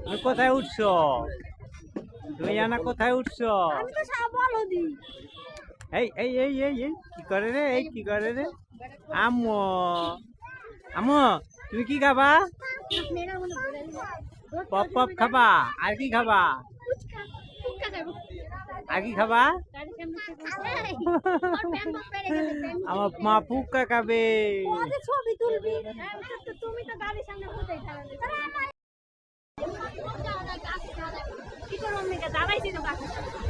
তুমি কোথায় উঠছো? তুমি জানা কোথায় উঠছো? এই এই এই এই এই কি করে রে? এই কি করে রে? আম্মু আম্মু তুমি কি খাবা? পপ পপ খাবা? আর কি খাবা? আর কি খাবা? আমার মা পুক্কা খাবে। ছবি তুলবি তুমি তো গাড়ির সামনে কোথায় কি করবো মেয়েকে দাঁড়াইছি তো গাছের সামনে।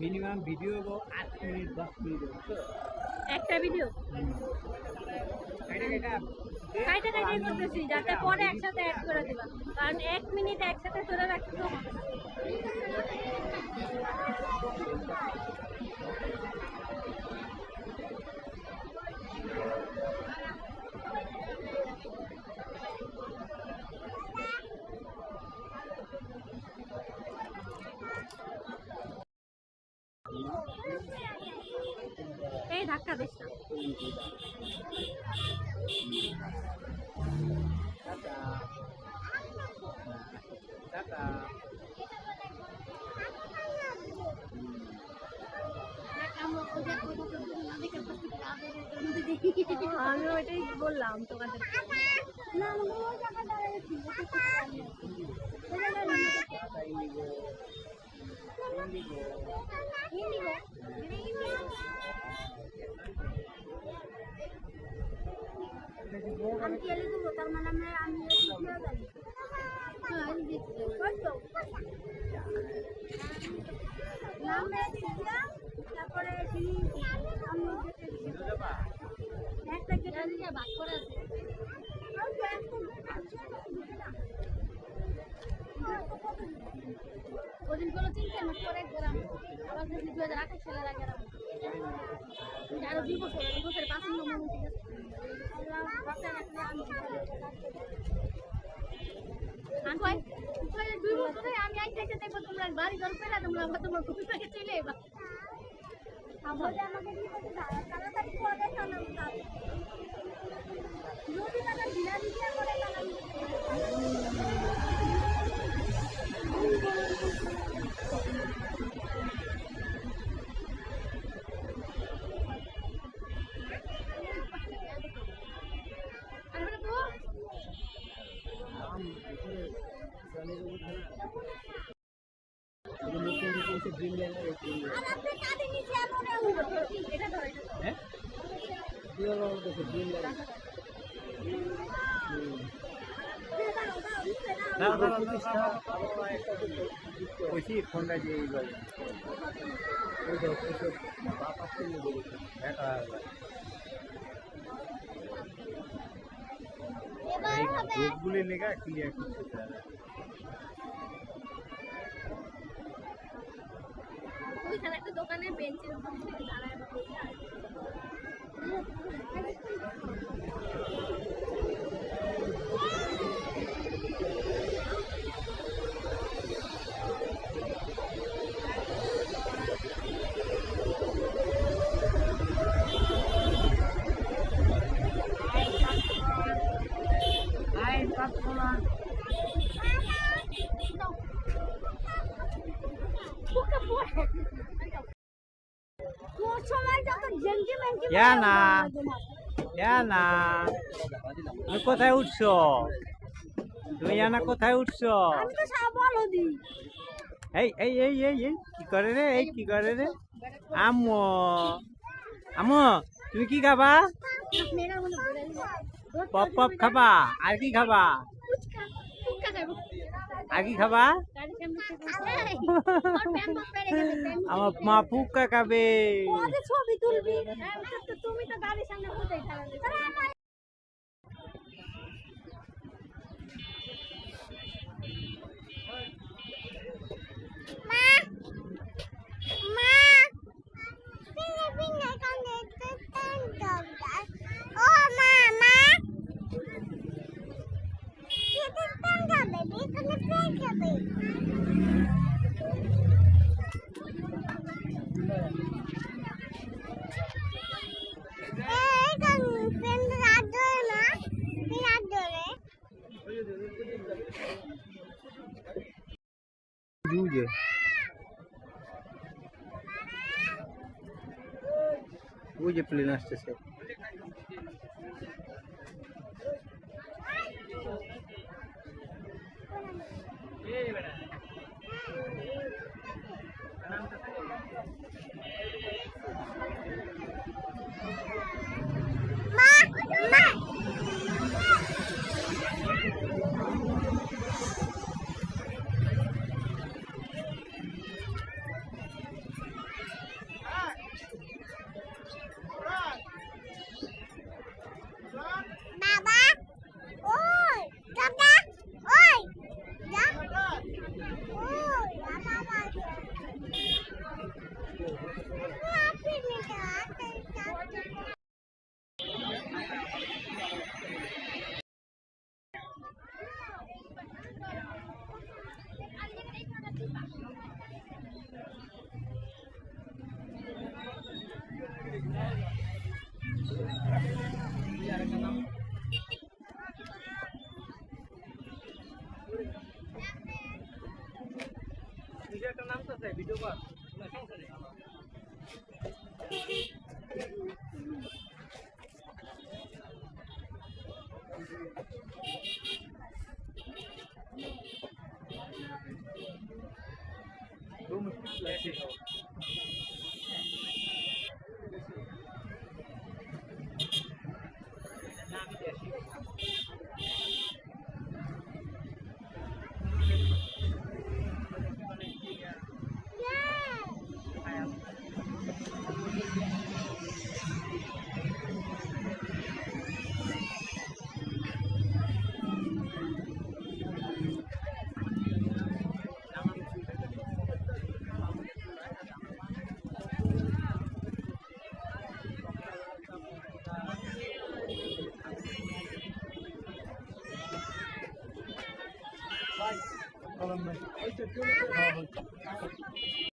মিনিমাম ভিডিও 8 মিনিট 10 মিনিট একটা ভিডিও কাইটা করতেছি যাতে পরে একসাথে অ্যাড করে দিবা, কারণ 1 মিনিট একসাথে ধরে রাখতে তো এই ধাক্কা দিস না। আমি ওইটাই বললাম তোমাদের না আমি তেলে দেবো, তার মানে আমি তারপরে একটা কেটে ভাগ করে আছে ওদিন কোনো চিন্তা আমার পরে গেলাম আবার 2028 সালের আগে আরো 2 বছর 5 নম্বর ঠিক আছে আমি আইতে দেখবো তোমরা বাড়ি ঘর ফেরা তোমরা তোমার কুকুরটাকে চলে এবার আমাকে তাড়াতাড়ি করে যদি তারা ঢিলা ঢিলা করে ফোনটা দিয়ে লেখা ক্লিয়ার করতে ওইখানে একটা দোকানে বেঞ্চের উপর দাঁড়ায় সময় যত জেঙ্গি মেঙ্গি ইয়া না না তুমি কোথায় উঠছো? তুমি জানা কোথায় উঠছো? আমি তো সব বলদি এই কি করে রে? এই কি করে রে? আম্মু আম্মু তুমি কি খাবা? মেরা মনে বলে পপ পপ খাবা? আর কি খাবা? ফুচকা ফুচকা খাবো আর কি খাবা? গাড়ি সামনে থেকে আর প্যান পেরে গেছে আমার মা ফুচকা খাবে। ওদের ছবি তুলবি তুমি তো গাড়ির সামনে বসেই থাকবে জুজে ওই যে প্লেন আসতেছে। বাবা ওই দাদা ওই যা ওই বাবা আপনি নিতে একটা নাম তো আছে ভিডিও কর না সমস্যা নেই।